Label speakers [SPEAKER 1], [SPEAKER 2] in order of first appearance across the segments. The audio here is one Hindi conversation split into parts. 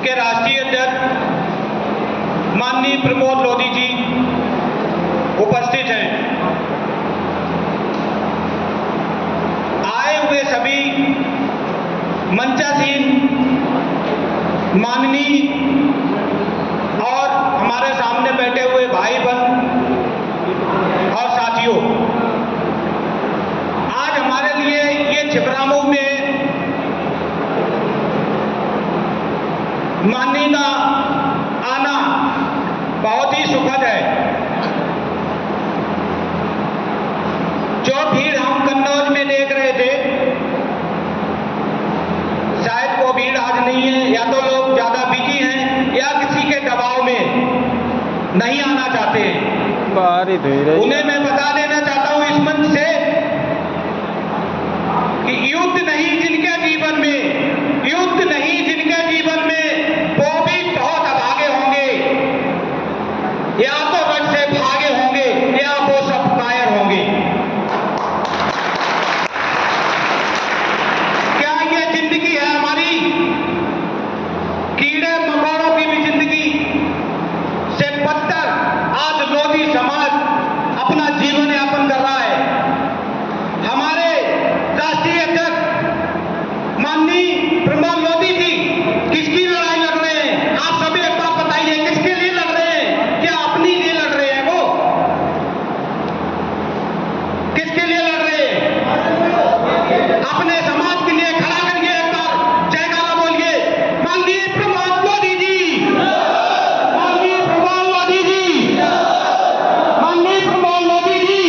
[SPEAKER 1] के राष्ट्रीय अध्यक्ष माननीय प्रमोद लोधी जी उपस्थित हैं। आए हुए सभी मंचासीन माननीय और हमारे सामने बैठे हुए भाई बहन और साथियों, आज हमारे लिए ये छिबरामऊ में माननीय का आना बहुत ही सुखद है। जो भीड़ हम कन्नौज में देख रहे थे, शायद वो भीड़ आज नहीं है, या तो लोग ज्यादा बिजी हैं या किसी के दबाव में नहीं आना चाहते हैं। उन्हें मैं बता देना चाहता हूं इस मंच से कि युद्ध नहीं जिनके जीवन में, युद्ध नहीं जिनके जीवन में, वो भी बहुत अभागे होंगे, या तो रथ से भागे होंगे या वो सब कायर होंगे। क्या ये जिंदगी है हमारी? कीड़े मकोड़ों की भी जिंदगी से बदतर आज लोधी समाज अपना जीवन यापन कर रहा है। हमारे राष्ट्रीय अध्यक्ष माननीय प्रमोद लोधी जी किसकी लड़ाई लड़ रहे हैं? आप सभी एक बात बताइए, किसके लिए लड़ रहे हैं? क्या अपनी लिए लड़ रहे हैं? वो किसके लिए लड़ रहे हैं? अपने समाज के लिए खड़ा करिए, एक बार जयकारा बोलिए, माननीय प्रमोद लोधी जी, माननीय प्रमोद लोधी जी, माननीय प्रमोद लोधी जी,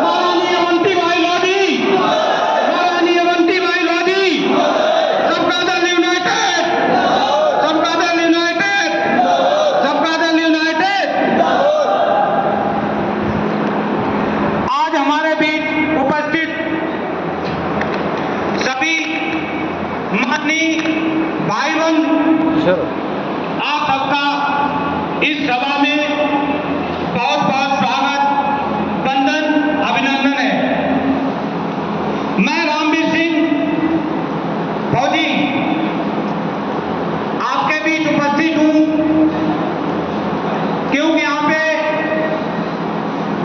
[SPEAKER 1] माननीय अवंती भाई लोधी, माननीय अवंती भाई लोधी, सबका दल यूनाइटेड, सबका दल यूनाइटेड, सबका दल यूनाइटेड। आज हमारे बीच उपस्थित सभी माननीय भाई बहन, आप सबका इस सभा में बहुत बहुत स्वागत, वंदन, अभिनंदन है। मैं रामवीर सिंह फौजी आपके बीच उपस्थित हूं, क्योंकि यहाँ पे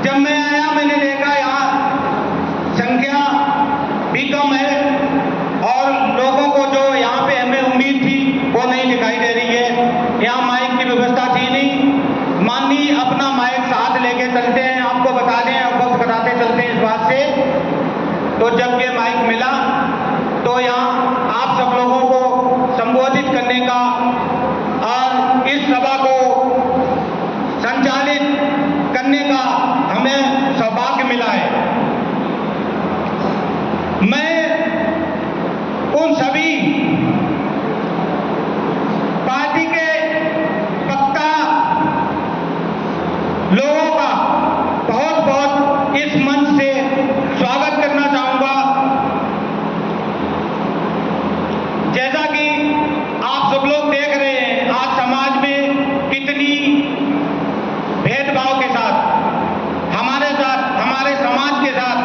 [SPEAKER 1] जब मैं आया मैंने देखा यहाँ संख्या भी कम है और लोगों को जो यहाँ पे हमें उम्मीद थी वो नहीं दिखाई दे रही है। यहाँ माइक की व्यवस्था थी नहीं। माननीय अपना माइक साथ लेके चलते हैं, आपको बता दें, अवगत कराते चलते हैं इस बात से। तो जब ये माइक मिला तो यहाँ आप सब लोगों को संबोधित करने का और इस सभा को संचालित करने का हमें सौभाग्य मिला है। मैं उन सभी पार्टी के वक्ता लोगों का बहुत बहुत इस मंच से स्वागत करना चाहूंगा। जैसा कि आप सब लोग देख रहे हैं आज समाज में कितनी भेदभाव के साथ, हमारे साथ, हमारे समाज के साथ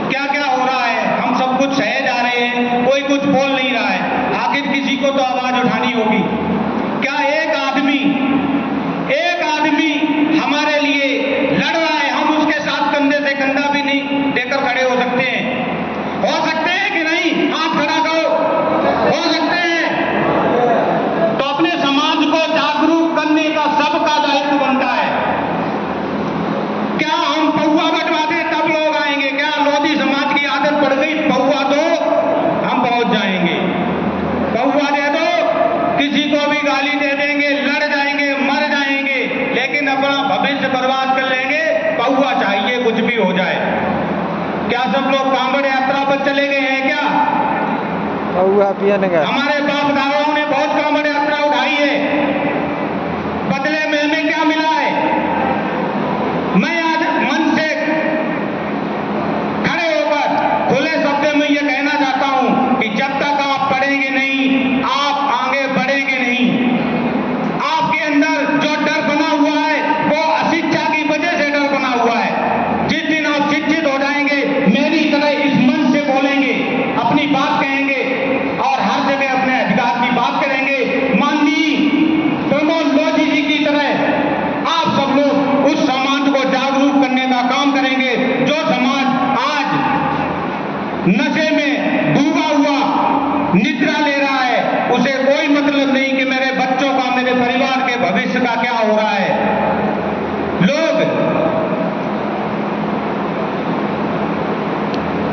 [SPEAKER 1] क्या क्या हो रहा है। हम सब कुछ सहे जा रहे हैं, कोई कुछ बोल नहीं रहा है। आखिर किसी को तो आवाज उठानी होगी। क्या एक आदमी हमारे लिए लड़ रहा है, हम उसके साथ कंधे से कंधा भी नहीं देकर खड़े हो सकते हैं? हो सकते हैं कि नहीं? हाथ खड़ा करो, हो सकते हैं। तो अपने समाज को जागरूक करने का सबका दायित्व बनता है। क्या हम पौवा बटवा दें तब लोग आएंगे? क्या लोधी समाज की आदत पड़ गई पौवा दो हम पहुंच जाएंगे, पौवा दे दो किसी को भी गाली दे देंगे, लड़ जाएंगे, मर जाएंगे, लेकिन अपना भविष्य बर्बाद कर लेंगे। पौवा चाहिए कुछ भी हो जाए। क्या सब लोग कांवड़ यात्रा पर चले गए हैं? क्या हमारे बाप दादाओं ने बहुत कांवड़ यात्रा उठाई है, बदले में हमें क्या मिला है? मैं आज मन से खड़े होकर खुले शब्द में यह कहना चाहता हूं कि जब तक आप पढ़ेंगे नहीं, आप आगे बढ़ेंगे नहीं। आपके अंदर जो डर बना हुआ है वो अशिक्षा की वजह से डर बना हुआ है। जिस दिन आप शिक्षित हो जाएंगे, मेरी तरह इस मंच से बोलेंगे, अपनी बात कहेंगे और हर जगह अपने अधिकार की निद्रा ले रहा है, उसे कोई मतलब नहीं कि मेरे बच्चों का, मेरे परिवार के भविष्य का क्या हो रहा है। लोग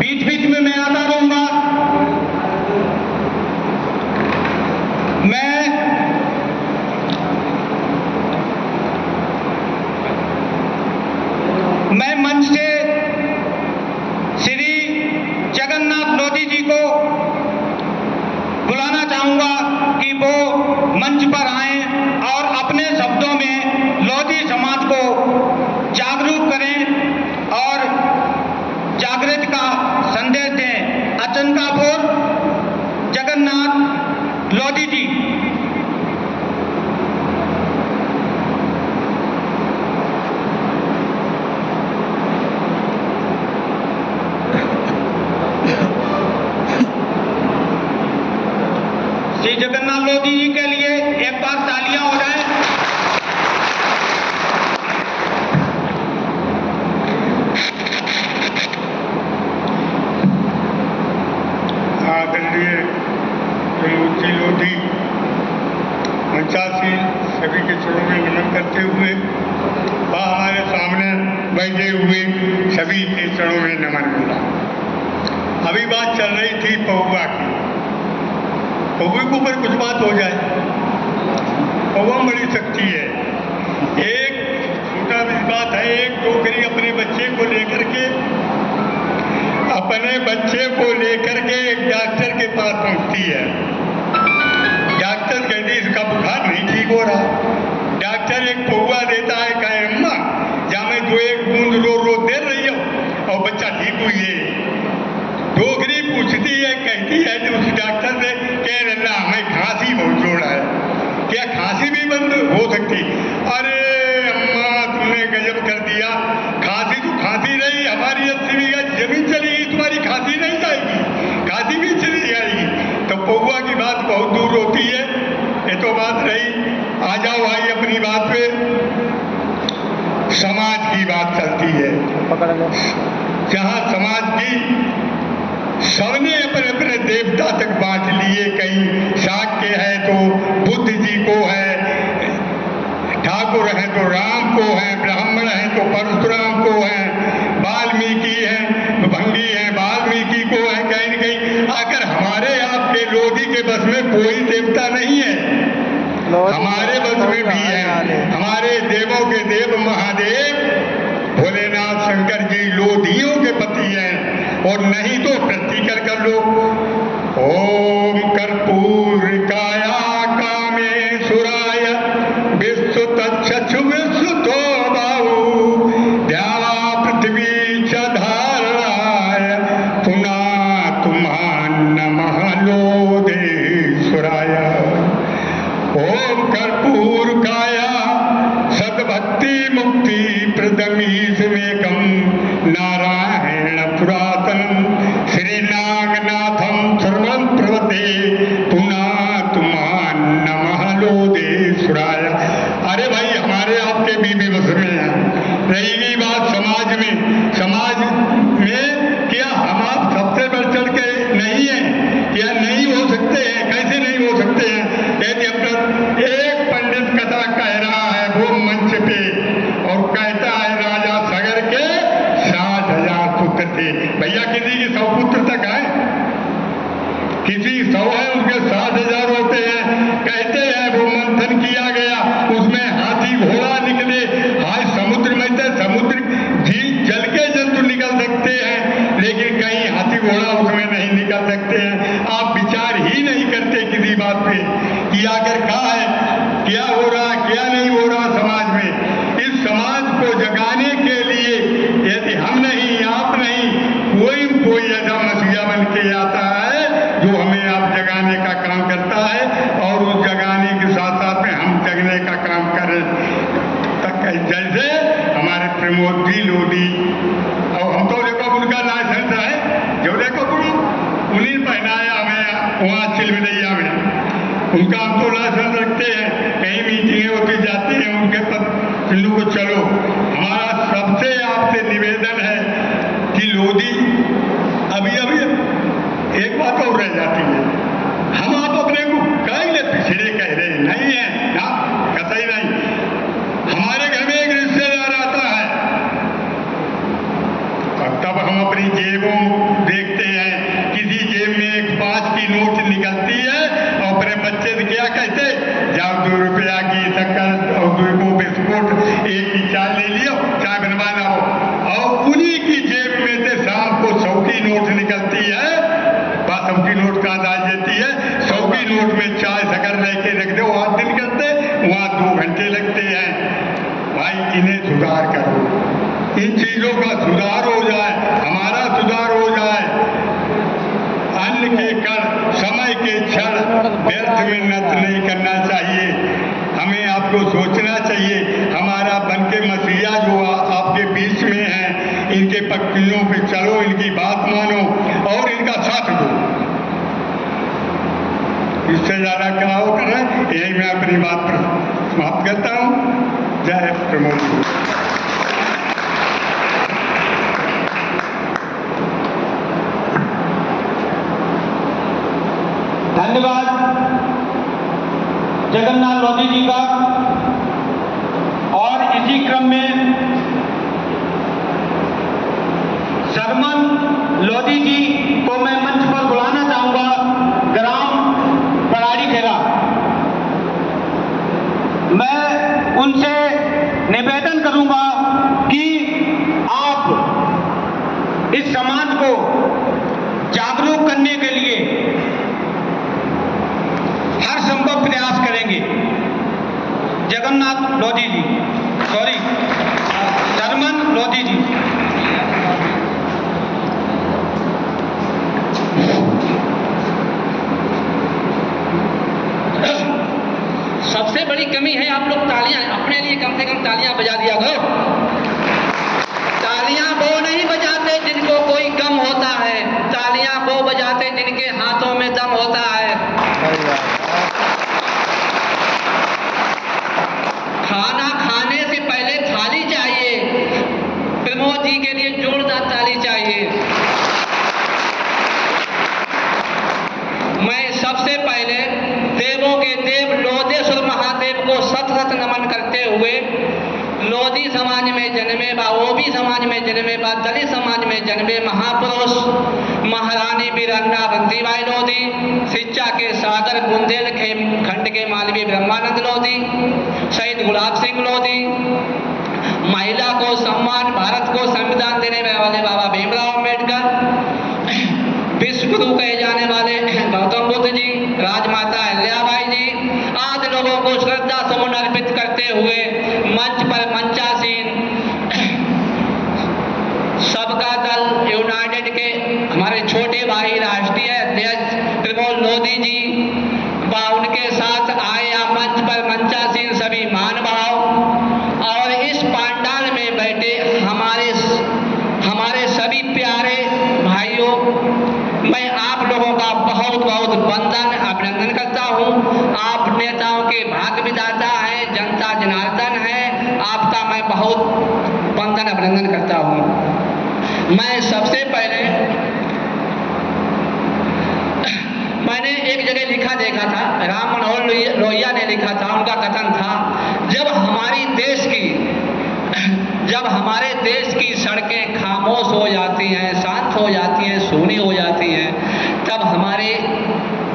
[SPEAKER 1] बीच बीच में मैं आता रहूंगा, मैं मंच से श्री जगन्नाथ लोधी जी को बुलाना चाहूंगा कि वो मंच पर आएं और अपने शब्दों में लोधी समाज को जागरूक करें और जागृति का संदेश दें। अचंतापुर जगन्नाथ लोधी जी। श्री जगन्नाथ लोधी जी के लिए एक बार तालियां हो जाए।
[SPEAKER 2] आदरणीय प्रमोद जी लोधी मंचासी सभी के चरणों में नमन करते हुए व हमारे सामने बैठे हुए सभी के चरणों में नमन मिला। अभी बात चल रही थी पौवा की। पौवे के ऊपर कुछ बात हो जाए। पौवा बड़ी शक्ति है। एक छोटा भी बात है, एक टोकरी अपने बच्चे को लेकर के एक डॉक्टर के पास पहुंचती है। डॉक्टर कहती इसका बुखार नहीं ठीक हो रहा। डॉक्टर एक पौवा देता है, कहे अम्मा जा मैं 2-1 बूंद रो दे रही हो और बच्चा ठीक हुई है। टोकरी पूछती है, कहती है तो उस डॉक्टर से कह रहा हमें खांसी बहुत जोड़ा है, क्या खांसी भी बंद हो सकती? अरे अम्मा तुमने गजब कर दिया, खांसी तो खांसी रही, हमारी 80 बीघा जमीन चली गई, तुम्हारी खांसी नहीं जाएगी, खांसी भी चली जाएगी। तो पौवा की बात बहुत दूर होती है। ये तो बात रही। आ जाओ भाई अपनी बात पे। समाज की बात चलती है, जहाँ समाज की सबने अपने अपने देवता तक बांट लिए। कहीं शाक्य है तो बुद्ध जी को है, ठाकुर है तो राम को है, ब्राह्मण है तो परशुराम को है, वाल्मीकि है भंगी है वाल्मीकि को है। कहीं न कहीं आकर हमारे आपके लोधी के बस में कोई देवता नहीं है, हमारे बस में भी है। हमारे देवों के देव महादेव भोलेनाथ शंकर जी लोधियों के पति हैं। और नहीं तो प्रतिकर कर लो। ओम कर्पूरिकाया कामेश्वराय विश्वतच्चक्षु विश्वतो बाहु द्यावा पृथ्वी च धारणाय पुनः तुम्हां नमः लोधेश्वराय। ओम कर्पूरकाया सद्भक्ति मुक्ति प्रदमीशमेकं नारायण पुरातनम श्रीनागनाथम सर्वं प्रवते पुनः तुम्हां नमः लोधेश्वराय। अरे भाई हमारे आपके भी बस में है। रही बात समाज में, समाज में क्या हम आप सबसे बढ़ चढ़ के नहीं है? क्या नहीं हो सकते हैं? कैसे नहीं हो सकते हैं? एक पंडित कथा कह रहा है वो मंच पे और कहता है राजा सगर के 60,000 पुत्र थे। भैया किसी के 100 पुत्र तक है? किसी 100 है उसके 60,000 होते हैं। कहते हैं वो मंथन किया गया, उसमें हाथी घोड़ा निकले। आज समुद्र में तो समुद्र जल के जंतु निकल सकते हैं, लेकिन कहीं हाथी घोड़ा उसमें नहीं निकल सकते हैं। आप विचार ही नहीं करते किसी बात पे कि आखिर कहा है, क्या हो रहा क्या नहीं हो रहा समाज में। इस समाज को जगाने के लिए यदि हम नहीं, आप नहीं, कोई ऐसा मसीहा बन के आता है जो हमें आप जगाने का काम करता है, और उस जगाने के साथ साथ में हम जगने का काम करें। जैसे हमारे प्रमोद जी लोधी, और हम तो देखो उनका लाइसेंस है, जो देखो उन्हीं पहनाया हमें वहाँ चिलमिलैया में। उनका हम तो लाइसेंस रखते हैं, कहीं मीटिंगें होती जाती हैं उनके पर चिल्लू को चलो। हमारा सबसे आपसे निवेदन है कि लोधी अभी एक बात और रह जाती है। नोट में चाय शक्कर लेके रख दो, वहाँ दिन करते, वहाँ 2 घंटे लगते हैं। भाई इन्हें सुधार करो, इन चीजों का सुधार हो जाए, हमारा सुधार हो जाए। अन्न के कण, समय के क्षण व्यर्थ में नष्ट नहीं करना चाहिए। हमें आपको सोचना चाहिए। हमारा बन के मसीहा जो आपके बीच में है, इनके पक्तियों पे चलो, इनकी बात मानो और इनका साथ दो। इससे ज्यादा क्या हो कर रहे, यही मैं अपनी बात पर समाप्त करता हूँ। जय प्रमोद जी।
[SPEAKER 1] धन्यवाद जगन्नाथ लोधी जी का। और इसी क्रम में शर्मन लोधी जी को मैं मंच पर बुलाना चाहूंगा, ग्राम पड़ाड़ी खेरा। मैं उनसे निवेदन करूंगा कि आप इस समाज को जागरूक करने के लिए हर संभव प्रयास करेंगे। जगन्नाथ लोधी जी, सॉरी शर्मन लोधी जी।
[SPEAKER 3] सबसे बड़ी कमी है आप लोग तालियां, अपने लिए कम से कम तालियां बजा दिया करो। तालियां वो नहीं बजाते जिनको कोई गम होता है, तालियां वो बजाते जिनके हाथों में दम होता है। खाना खाने से पहले थाली चाहिए। प्रमोद जी के लिए जोरदार ताली चाहिए। मैं सबसे पहले देवों के देव लोधेश्वर महादेव को सत सत नमन करते हुए, लोधी समाज में जन्मे बा, ओबी समाज में जन्मे बा, दलित समाज में जन्मे महापुरुष महारानी वीरन्ना बंसीबाई लोधी, शिक्षा के सागर बुंदेलखंड खंड के मालवी ब्रह्मानंद लोधी, शहीद गुलाब सिंह लोधी, महिला को सम्मान, भारत को संविधान देने वाले बाबा भीमराव अम्बेडकर, विश्व गुरु कहे जाने वाले गौतम बुद्ध जी, राजमाता अहिल्याबाई जी आदि लोगों को श्रद्धा सुमन अर्पित करते हुए मंच पर मंचासीन सबका दल यूनाइटेड के हमारे छोटे भाई राष्ट्रीय अध्यक्ष प्रमोद लोधी जी व उनके साथ आए मंच पर मंचासीन सभी महानुभाव और इस पांडाल में बैठे हमारे सभी प्यारे भाइयों, मैं आप लोगों का बहुत बहुत वंदन अभिनंदन करता हूं। आप नेताओं के भाग्य विधाता हैं, जनता जनार्दन है, आपका मैं बहुत वंदन अभिनंदन करता हूं। मैं सबसे पहले मैंने एक जगह लिखा देखा था, राम मनोहर लोहिया ने लिखा था, उनका कथन था, जब हमारे देश की सड़कें खामोश हो जाती हैं, शांत हो जाती हैं, सूनी हो जाती हैं, तब हमारे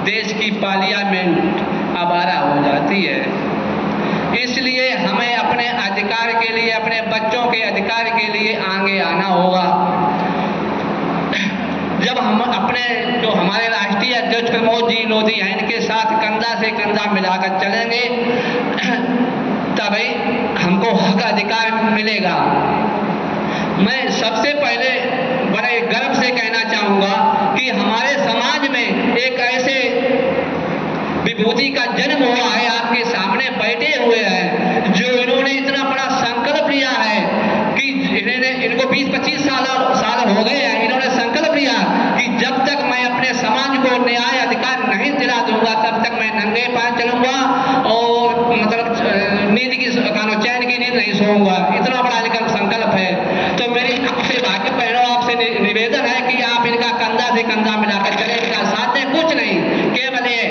[SPEAKER 3] देश की पार्लियामेंट आवारा हो जाती है। इसलिए हमें अपने अधिकार के लिए, अपने बच्चों के अधिकार के लिए आगे आना होगा। जब हम अपने जो हमारे राष्ट्रीय अध्यक्ष प्रमोद जी लोधी हैं, इनके साथ कंधा से कंधा मिलाकर चलेंगे, तभी हमको हक अधिकार मिलेगा। मैं सबसे पहले बड़े गर्व से कहना चाहूँगा कि हमारे समाज में एक ऐसे विभूति का जन्म हुआ है, आपके सामने बैठे हुए हैं, जो इन्होंने इतना बड़ा संकल्प लिया है कि इनको 20-25 साल हो गए हैं। इन्होंने संकल्प लिया कि जब तक मैं अपने समाज को न्याय अधिकार नहीं दिला दूंगा, तब तक मैं नंगे पैर चलूंगा और मतलब नींद की चैन की नींद नहीं सोऊंगा। इतना बड़ा इनका संकल्प है। तो मेरी आपसे भाग्य बहनों, आपसे निवेदन है कि आप इनका कंधा से कंधा मिलाकर चले, इनका साथ दें। कुछ नहीं, केवल ये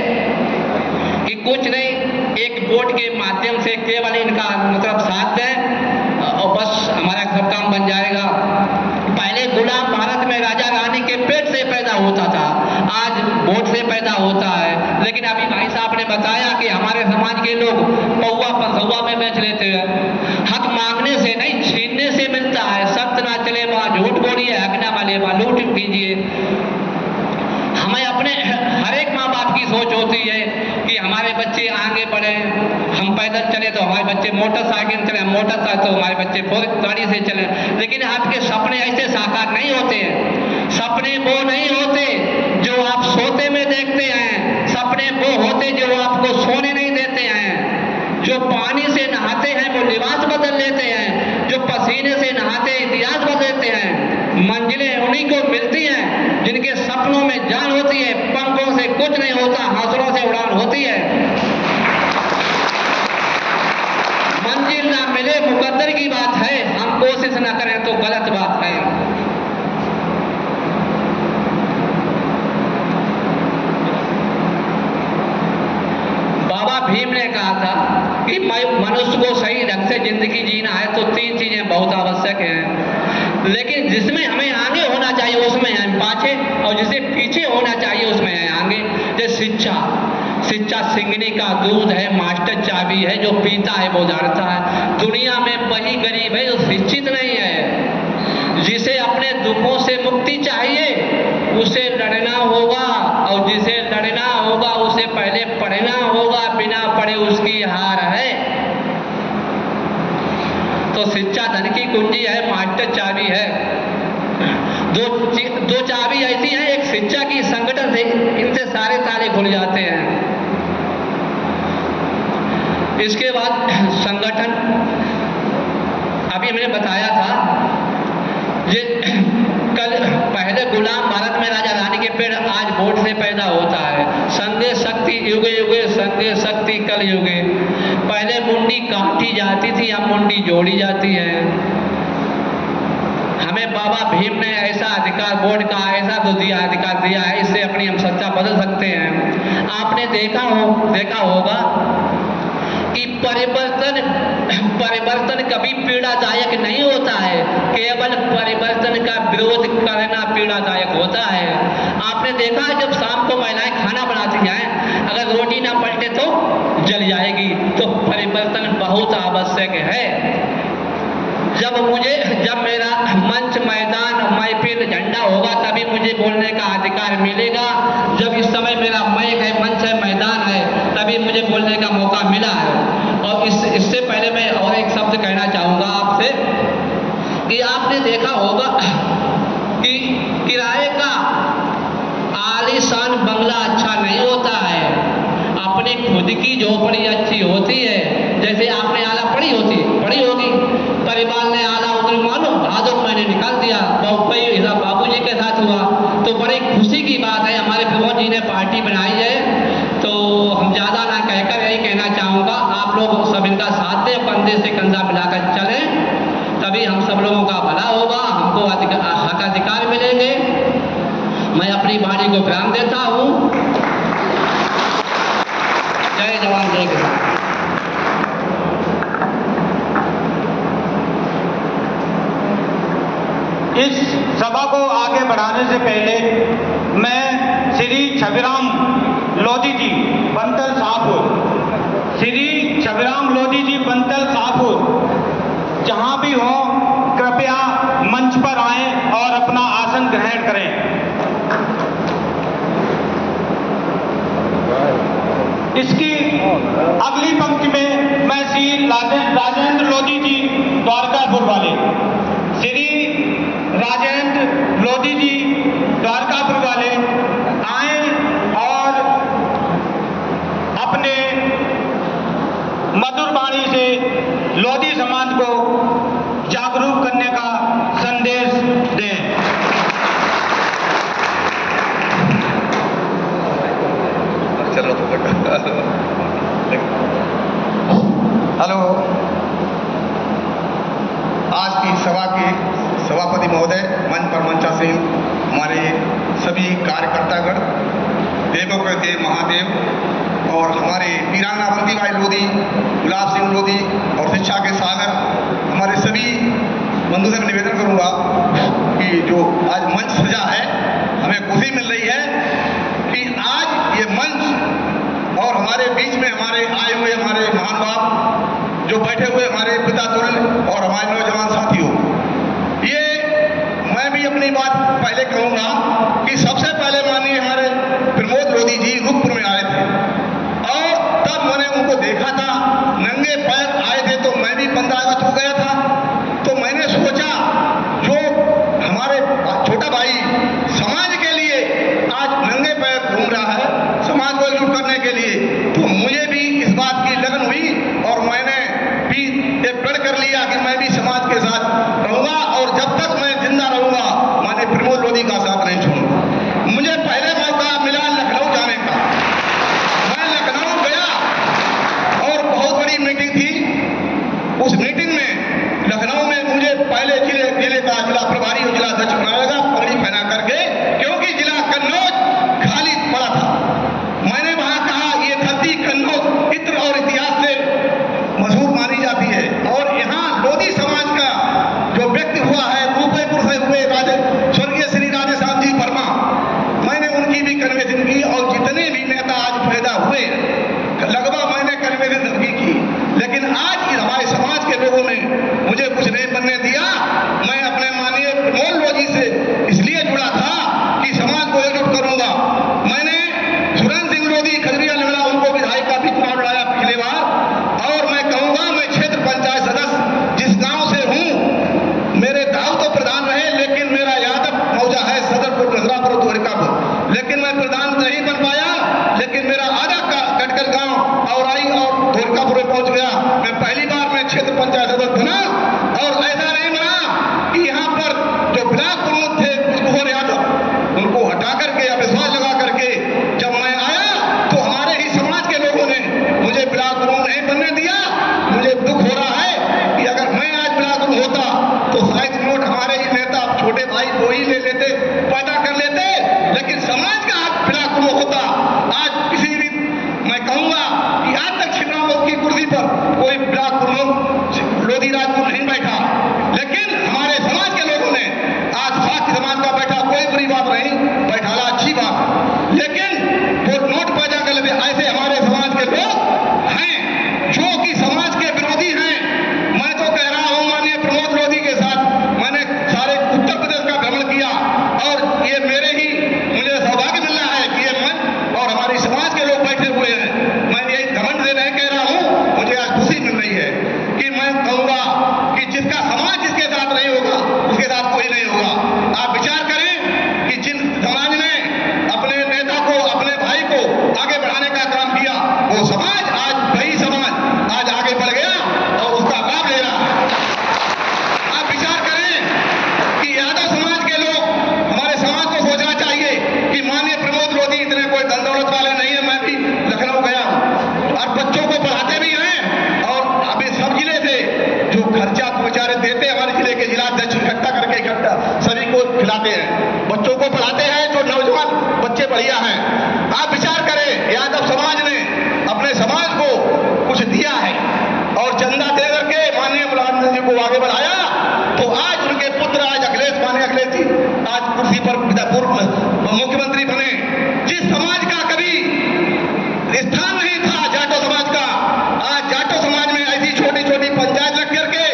[SPEAKER 3] कि कुछ नहीं, एक वोट के माध्यम से केवल इनका मतलब साथ दें और बस हमारा सब काम बन जाएगा। पहले गुलाम भारत में राजा रानी के पेट से पैदा होता था, आज वोट से पैदा होता है। लेकिन अभी भाई साहब ने बताया कि हमारे समाज के लोग पौवा पसौवा में बेच लेते हैं। हक मांगने से नहीं, छीनने से मिलता है। सत्य ना चले बा, झूठ बोलिए, हक ना माले बा, लूट कीजिए। हमें अपने हर एक माँ बाप की सोच होती है कि हमारे बच्चे आगे बढ़े, हम पैदल चले तो हमारे बच्चे मोटरसाइकिल चले, मोटरसाइकिल तो हमारे बच्चे गाड़ी से चले। लेकिन आपके सपने ऐसे साकार नहीं होते हैं। सपने वो नहीं होते जो आप सोते में देखते हैं, सपने वो होते जो आपको सोने नहीं देते हैं। जो पानी से नहाते हैं वो लिबास बदल लेते हैं, जो पसीने से नहाते इतिहास बदलते हैं। मंजिलें उन्हीं को मिलती हैं जिनके सपनों में जान होती है। पंखों से कुछ नहीं होता, हौसलों से उड़ान होती है। मंजिल ना मिले मुकद्दर की बात है, हम कोशिश ना करें तो गलत बात है। बाबा भीम ने कहा था कि मनुष्य को सही ढंग से जिंदगी जीना है तो 3 चीजें बहुत आवश्यक हैं, लेकिन जिसमें हमें आगे होना चाहिए उसमें हम पाछे, और जिसे पीछे होना चाहिए उसमें है आगे। जैसे शिक्षा, शिक्षा सिंगनी का दूध है, मास्टर चाबी है, जो पीता है वो जानता है। दुनिया में वही गरीब है जो शिक्षित नहीं है। जिसे अपने दुखों से मुक्ति चाहिए उसे लड़ना होगा, और जिसे लड़ना होगा उसे पहले पढ़ना होगा, बिना पढ़े उसकी हार है। तो शिक्षा धन की कुंजी है, मास्टर चाबी है। दो चाबी ऐसी हैं, एक शिक्षा की, संगठन से, इनसे सारे ताले खुल जाते हैं। इसके बाद संगठन, अभी मैंने बताया था ये कल पहले गुलाम भारत में राजा रानी के पेड़ आज वोट से पैदा होता है। संगे शक्ति युगे युगे, संगे शक्ति कल युगे। पहले मुंडी काटी जाती थी, अब मुंडी जोड़ी जाती है। हमें बाबा भीम ने ऐसा अधिकार, वोट का ऐसा तो अधिकार दिया है, इससे अपनी हम सत्ता बदल सकते हैं। आपने देखा होगा कि परिवर्तन कभी पीड़ादायक नहीं होता है, केवल परिवर्तन का विरोध करना पीड़ादायक होता है। आपने देखा जब शाम को महिलाएं खाना बनाती हैं, अगर रोटी ना पलटे तो जल जाएगी। तो परिवर्तन बहुत आवश्यक है। जब मेरा मंच, मैदान, महफिल, झंडा होगा तभी मुझे बोलने का अधिकार मिलेगा। जब इस समय मेरा माइक है, मंच है, मैदान है, तभी मुझे बोलने का मौका मिला है। और इससे पहले मैं और एक शब्द कहना चाहूँगा आपसे कि आपने देखा होगा कि किराए का आलीशान बंगला अच्छा नहीं होता है, अपनी खुद की झोपड़ी अच्छी होती है। जैसे आपने आला पढ़ी होगी, परिवार ने आला उधर मानो भादो मैंने निकाल दिया, बाबूजी के साथ हुआ तो बड़ी खुशी की बात है। हमारे प्रमोद जी ने पार्टी बनाई है, तो हम ज़्यादा ना कहकर यही कहना चाहूँगा, आप लोग सब इनका साथ दें, कंधे से कंधा मिलाकर चलें, तभी हम सब लोगों का भला होगा, हमको हक अधिकार मिलेंगे। मैं अपनी वाणी को विराम देता हूँ। जय जवान जय किसान।
[SPEAKER 1] इस सभा को आगे बढ़ाने से पहले मैं श्री छबिराम लोधी जी बंतल शाहपुर, श्री छबिराम लोधी जी बंतल शाहपुर जहां भी हो कृपया मंच पर आएं और अपना आसन ग्रहण करें। इसकी अगली पंक्ति में मैं श्री राजेंद्र लोधी जी द्वारकापुर वाले, श्री राजेंद्र लोधी जी द्वारकापुर वाले आए और अपने मधुर वाणी से लोधी समाज को जागरूक करने का संदेश दें।
[SPEAKER 4] हेलो, आज की सभा के सभापति महोदय, मंच पर मंचासीन हमारे सभी कार्यकर्तागण, देवों के देव महादेव और हमारे वीरांगना बंदी भाई लोधी, गुलाब सिंह लोधी और शिक्षा के सागर, हमारे सभी बंधु से निवेदन करूंगा कि जो आज मंच सजा है, हमें खुशी मिल रही है कि आज ये मंच और हमारे बीच में हमारे आए हुए हमारे महानुभाव जो बैठे हुए हमारे पिता तुल्य और हमारे नौजवान साथियों, ये मैं भी अपनी बात पहले कहूँगा कि सबसे पहले माननीय हमारे लोधी जी रुखपुर में आए थे और तब मैंने उनको देखा था, नंगे पैर आए थे। तो मैं भी 15 अगस्त को गया था। तो मैंने सोचा जो हमारे छोटा भाई समाज के लिए आज नंगे पैर घूम रहा है, समाज को एकजुट करने के लिए, तो मुझे भी इस बात की लगन हुई और मैंने भी एक प्रण कर लिया कि मैं भी समाज के साथ रहूंगा और जब तक मैं जिंदा रहूंगा माननीय प्रमोद लोधी का साथ नहीं छोड़ूंगा। मुझे पहले मौका मिला लखनऊ जाने का। मैं लखनऊ गया और बहुत बड़ी मीटिंग थी। उस मीटिंग में लखनऊ में मुझे पहले जिले का जिला प्रभारी और जिला अध्यक्ष बनाया गया, पगड़ी पहना करके, क्योंकि जिला कन्नौज खाली पड़ा था। मैंने वहां कहा ये धरती कन्नौज इत्र और इतिहास से मशहूर मानी जाती है और यहाँ लोधी समाज का जो व्यक्ति हुआ है रूपयपुर से हुए स्वर्गीय श्री राधेश्याम जी वर्मा, मैंने उनकी भी कन्वेंशन की और जितने भी नेता आज पैदा हुए लगभग मैंने कन्वेंशन की। लेकिन आज हमारे समाज के लोगों ने मुझे कुछ नहीं बनने दिया। मैं अपने माननीय प्रमोद लोधी से इसलिए जुड़ा था कि समाज को एकजुट करूंगा। मैंने सुरेंद्र सिंह लोधी खजरिया लंगड़ा उनको विधायक का भी चुनाव लड़ाया पिछले बार और मैं कहूंगा मैं क्षेत्र पंचायत सदस्य जिस गांव से हूं, मेरे गांव तो प्रधान रहे लेकिन मेरा यादव मौजा है सदरपुर, नजरापुर, द्वारिकापुर, लेकिन मैं प्रधान नहीं बन पाया। लेकिन मेरा आधा कटकल गांव और आई और द्वारिकापुर में पहुंच गया। मैं पहली बार मैं क्षेत्र पंचायत सदस्य बना और ऐसा नहीं बना कि यहाँ पर जो ब्लॉक प्रमुख थे कुशकुहर यादव उनको हटा करके अविश्वास लगा करके जब मैं आया तो हमारे ही समाज के लोगों ने मुझे ब्लॉक प्रमुख नहीं बनने दिया। मुझे दुख हो रहा है कि अगर मैं आज ब्लॉक प्रमुख होता तो शायद नोट हमारे ही नेता छोटे भाई को ही ले लेते, पैदा कर लेते, लेकिन समाज का आज ब्लॉक प्रमुख होता। आज किसी भी मैं कहूंगा कि आज तक छिबरामऊ की कुर्सी पर कोई ब्लॉक प्रमुख लोधी राजपूत नहीं बैठा, लेकिन हमारे समाज के लोगों ने आज स्वास्थ्य समाज का बैठा, कोई बुरी बात नहीं, बैठाला अच्छी बात। लेकिन वो नोट पैदा कर लेते। ऐसे हमारे समाज के लोग हैं जो कि समाज के विरोधी हैं। मैं तो कह रहा हूं माननीय प्रमोद लोधी के साथ मैंने सारे उत्तर प्रदेश का भ्रमण किया और ये मेरे ही मुझे सौभाग्य मिल रहा है कि ये मंच और हमारे समाज के लोग बैठे हुए हैं। मैं यही घमंड से नहीं कह रहा हूं, मुझे आज खुशी मिल रही है कि मैं कहूंगा कि जिसका समाज जिसके साथ नहीं होगा उसके साथ कोई नहीं होगा। आप विचार करें कि जिन समाज ने अपने नेता को, अपने भाई को आगे बढ़ाने का काम किया, वो समाज आज वही समाज आज आगे बढ़ गया और उसका लाभ ले रहा है। आप विचार करें कि यादव समाज के लोग, हमारे समाज को सोचना चाहिए कि माननीय प्रमोद लोधी इतने कोई धन दौलत वाले नहीं है। मैं भी लखनऊ गया हूं और बच्चों को पढ़ाते भी हैं और अभी सब जिले से जो खर्चा बेचारे देते हैं हमारे जिले के जिलाध्यक्ष इकट्ठा करके सभी को खिलाते हैं, बच्चों को पढ़ाते हैं, जो नौजवान बच्चे बढ़िया हैं। आप विचार करें यादव समाज ने अपने समाज को कुछ दिया है और चंदा दे करके माननीय मुलायम जी को आगे बढ़ाया, तो आज उनके पुत्र आज माननीय अखिलेश जी आज कुर्सी पर पूर्व मुख्यमंत्री बने। जिस समाज का कभी स्थान नहीं था जाटो समाज का, आज जाटो समाज में ऐसी छोटी छोटी पंचायत लग करके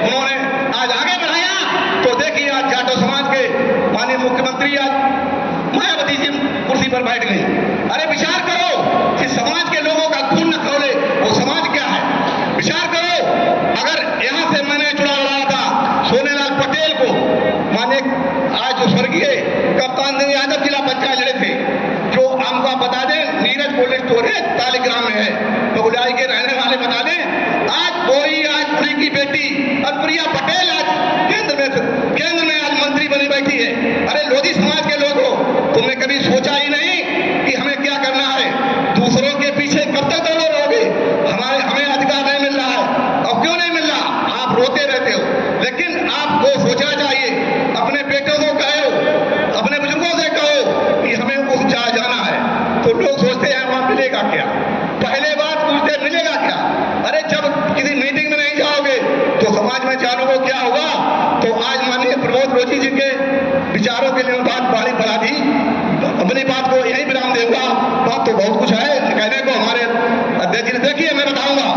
[SPEAKER 4] उन्होंने आज आगे बढ़ाया। तो देखिए आज जाटो समाज के माननीय मुख्यमंत्री आज मायावती जी कुर्सी पर बैठ गई। अरे विचार करो कि समाज के लोगों का खून न खौले वो समाज क्या है। विचार करो अगर यहाँ से मैंने चुनाव लड़ा था सोनेलाल पटेल को, माननीय आज जो स्वर्गीय कप्तान सिंह यादव जिला पंचायत लड़े थे, जो हमको बता दें नीरज कोल्ड स्टोर है तालिग्राम में है, बगुलाई के रहने वाले बता दें। आज कोई आज पुरी की बेटी अनुप्रिया पटेल आज केंद्र में आज मंत्री बनी बैठी है। अरे लोधी समाज के लोगों, तुमने कभी सोचा ही नहीं कि हमें क्या करना है? दूसरों के पीछे कब तक दौड़े रहोगे? हमें अधिकार नहीं मिल रहा है और क्यों नहीं मिल रहा? आप रोते रहते हो, लेकिन आपको सोचना चाहिए। अपने बेटों को कहो, अपने बुजुर्गों से कहो कि हमें उस जाना है, तो लोग सोचते हैं वहां मिलेगा क्या? पहले बात पूछते मिलेगा क्या? अरे जब किसी मीटिंग में नहीं जाओगे तो समाज में जानोगे क्या होगा? तो आज माननीय प्रमोद लोधी जी के विचारों के लिए बात बढ़ा दी, अपनी बात को यही विराम देगा। बात तो बहुत कुछ है कहने को हमारे अध्यक्ष जी। देखिए मैं बताऊंगा,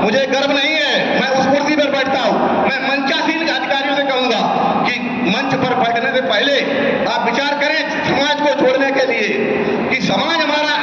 [SPEAKER 4] मुझे गर्व नहीं है, मैं उस कुर्सी पर बैठता हूं। मैं मंचासीन अधिकारियों से कहूंगा कि मंच पर बैठने से पहले आप विचार करें समाज को जोड़ने के लिए कि समाज हमारा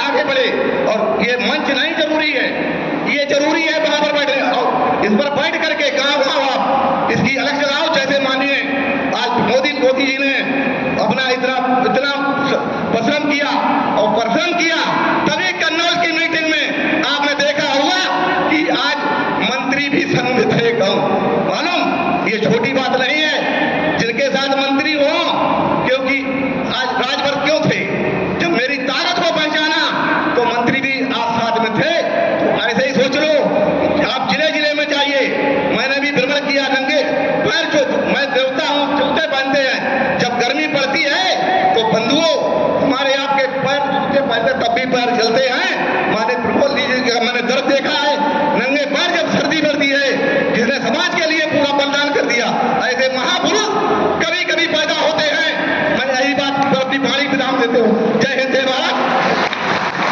[SPEAKER 4] को